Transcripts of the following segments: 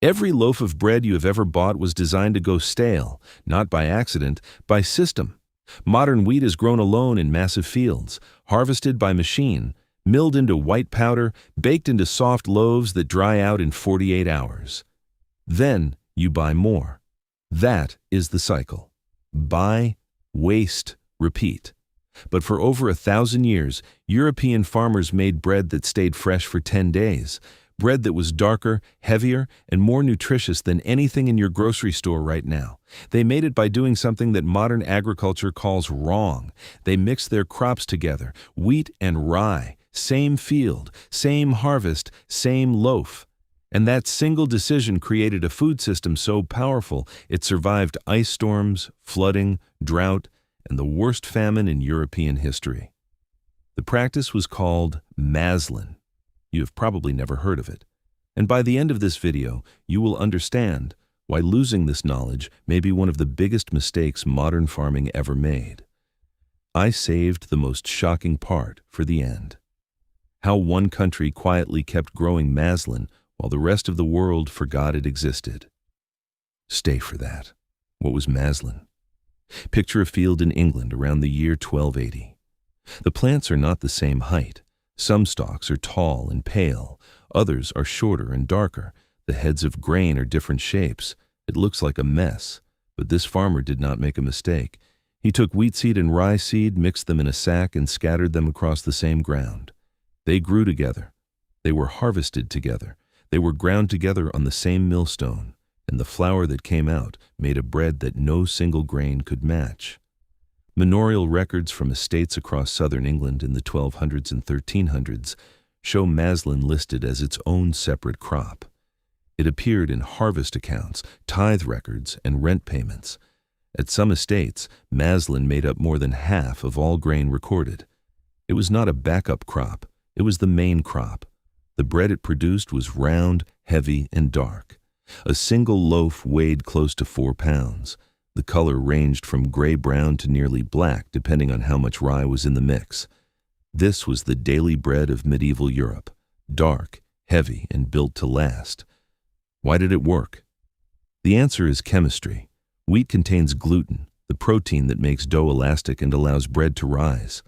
Every loaf of bread you have ever bought was designed to go stale, not by accident, by system. Modern wheat is grown alone in massive fields, harvested by machine, milled into white powder, baked into soft loaves that dry out in 48 hours. Then you buy more. That is the cycle. Buy, waste, repeat. But for over 1,000 years, European farmers made bread that stayed fresh for 10 days. Bread that was darker, heavier, and more nutritious than anything in your grocery store right now. They made it by doing something that modern agriculture calls wrong. They mixed their crops together, wheat and rye, same field, same harvest, same loaf. And that single decision created a food system so powerful it survived ice storms, flooding, drought, and the worst famine in European history. The practice was called Maslin. You have probably never heard of it. And by the end of this video, you will understand why losing this knowledge may be one of the biggest mistakes modern farming ever made. I saved the most shocking part for the end. How one country quietly kept growing Maslin while the rest of the world forgot it existed. Stay for that. What was Maslin? Picture a field in England around the year 1280. The plants are not the same height. Some stalks are tall and pale, others are shorter and darker. The heads of grain are different shapes. It looks like a mess, but this farmer did not make a mistake. He took wheat seed and rye seed, mixed them in a sack, and scattered them across the same ground. They grew together. They were harvested together. They were ground together on the same millstone, and the flour that came out made a bread that no single grain could match. Manorial records from estates across southern England in the 1200s and 1300s show Maslin listed as its own separate crop. It appeared in harvest accounts, tithe records, and rent payments. At some estates, Maslin made up more than half of all grain recorded. It was not a backup crop, it was the main crop. The bread it produced was round, heavy, and dark. A single loaf weighed close to 4 pounds. The color ranged from gray-brown to nearly black, depending on how much rye was in the mix. This was the daily bread of medieval Europe, dark, heavy, and built to last. Why did it work? The answer is chemistry. Wheat contains gluten, the protein that makes dough elastic and allows bread to rise.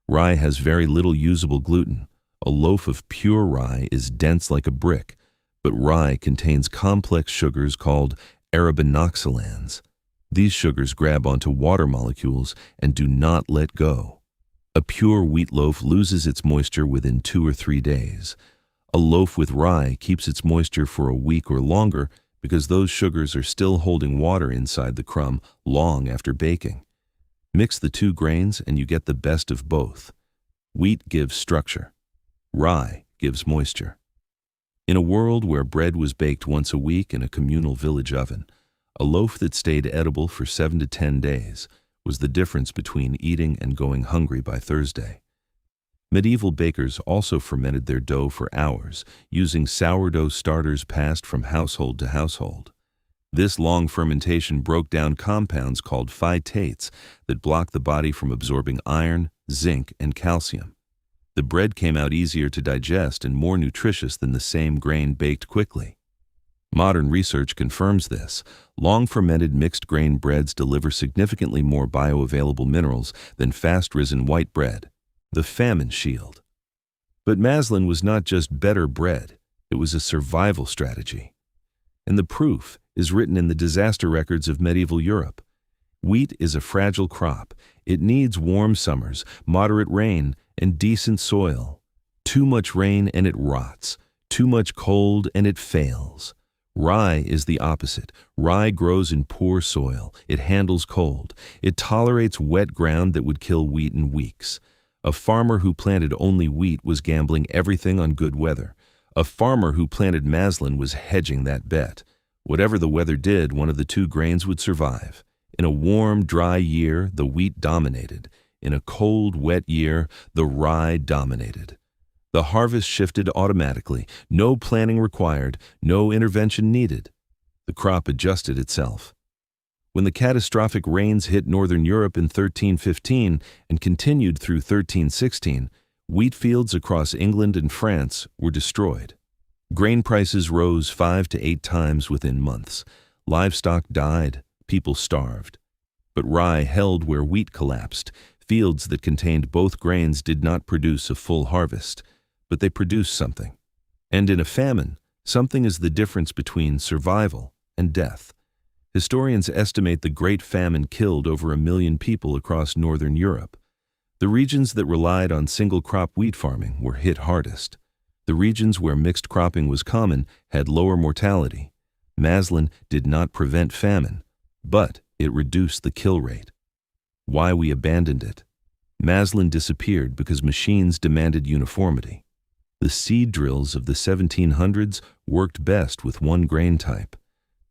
Rye has very little usable gluten. A loaf of pure rye is dense like a brick, but rye contains complex sugars called arabinoxylans. These sugars grab onto water molecules and do not let go. A pure wheat loaf loses its moisture within 2 or 3 days. A loaf with rye keeps its moisture for a week or longer because those sugars are still holding water inside the crumb long after baking. Mix the two grains and you get the best of both. Wheat gives structure. Rye gives moisture. In a world where bread was baked once a week in a communal village oven, a loaf that stayed edible for 7 to 10 days was the difference between eating and going hungry by Thursday. Medieval bakers also fermented their dough for hours, using sourdough starters passed from household to household. This long fermentation broke down compounds called phytates that block the body from absorbing iron, zinc, and calcium. The bread came out easier to digest and more nutritious than the same grain baked quickly. Modern research confirms this. Long-fermented mixed-grain breads deliver significantly more bioavailable minerals than fast-risen white bread, the famine shield. But Maslin was not just better bread, it was a survival strategy. And the proof is written in the disaster records of medieval Europe. Wheat is a fragile crop. It needs warm summers, moderate rain, and decent soil. Too much rain and it rots. Too much cold and it fails. Rye is the opposite. Rye grows in poor soil. It handles cold. It tolerates wet ground that would kill wheat in weeks. A farmer who planted only wheat was gambling everything on good weather. A farmer who planted Maslin was hedging that bet. Whatever the weather did, one of the two grains would survive. In a warm, dry year, the wheat dominated. In a cold, wet year, the rye dominated. The harvest shifted automatically, no planning required, no intervention needed. The crop adjusted itself. When the catastrophic rains hit northern Europe in 1315 and continued through 1316, wheat fields across England and France were destroyed. Grain prices rose 5 to 8 times within months. Livestock died, people starved. But rye held where wheat collapsed. Fields that contained both grains did not produce a full harvest, but they produced something. And in a famine, something is the difference between survival and death. Historians estimate the Great Famine killed over 1 million people across northern Europe. The regions that relied on single-crop wheat farming were hit hardest. The regions where mixed cropping was common had lower mortality. Maslin did not prevent famine, but it reduced the kill rate. Why we abandoned it? Maslin disappeared because machines demanded uniformity. The seed drills of the 1700s worked best with one grain type.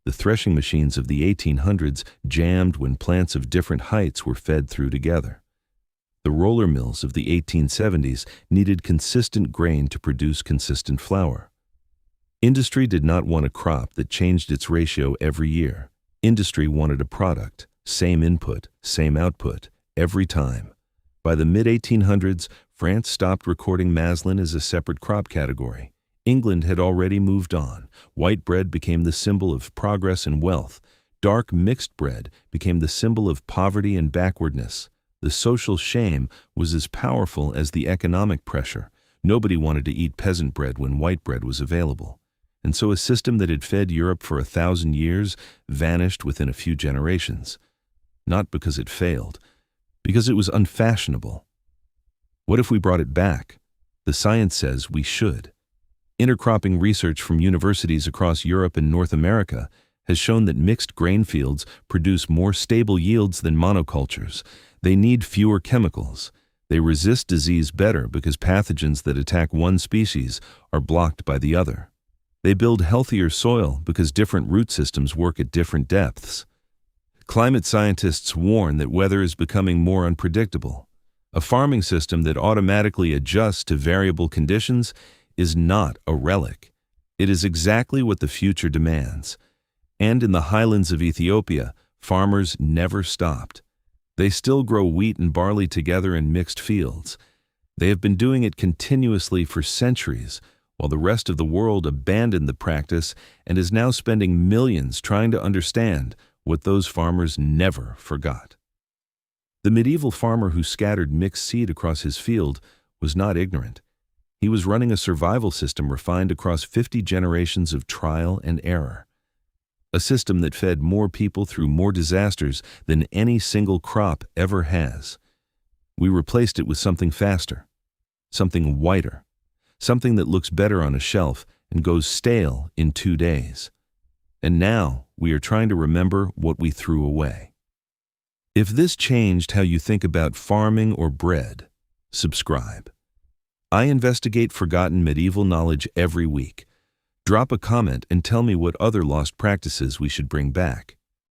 The threshing machines of the 1800s jammed when plants of different heights were fed through together. The roller mills of the 1870s needed consistent grain to produce consistent flour. Industry did not want a crop that changed its ratio every year. Industry wanted a product, same input, same output, every time. By the mid-1800s, France stopped recording Maslin as a separate crop category. England had already moved on. White bread became the symbol of progress and wealth. Dark mixed bread became the symbol of poverty and backwardness. The social shame was as powerful as the economic pressure. Nobody wanted to eat peasant bread when white bread was available. And so a system that had fed Europe for 1,000 years vanished within a few generations. Not because it failed, because it was unfashionable. What if we brought it back? The science says we should. Intercropping research from universities across Europe and North America has shown that mixed grain fields produce more stable yields than monocultures. They need fewer chemicals. They resist disease better because pathogens that attack one species are blocked by the other. They build healthier soil because different root systems work at different depths. Climate scientists warn that weather is becoming more unpredictable. A farming system that automatically adjusts to variable conditions is not a relic. It is exactly what the future demands. And in the highlands of Ethiopia, farmers never stopped. They still grow wheat and barley together in mixed fields. They have been doing it continuously for centuries, while the rest of the world abandoned the practice and is now spending millions trying to understand what those farmers never forgot. The medieval farmer who scattered mixed seed across his field was not ignorant. He was running a survival system refined across 50 generations of trial and error. A system that fed more people through more disasters than any single crop ever has. We replaced it with something faster, something whiter, something that looks better on a shelf and goes stale in 2 days. And now we are trying to remember what we threw away. If this changed how you think about farming or bread, subscribe. I investigate forgotten medieval knowledge every week. Drop a comment and tell me what other lost practices we should bring back.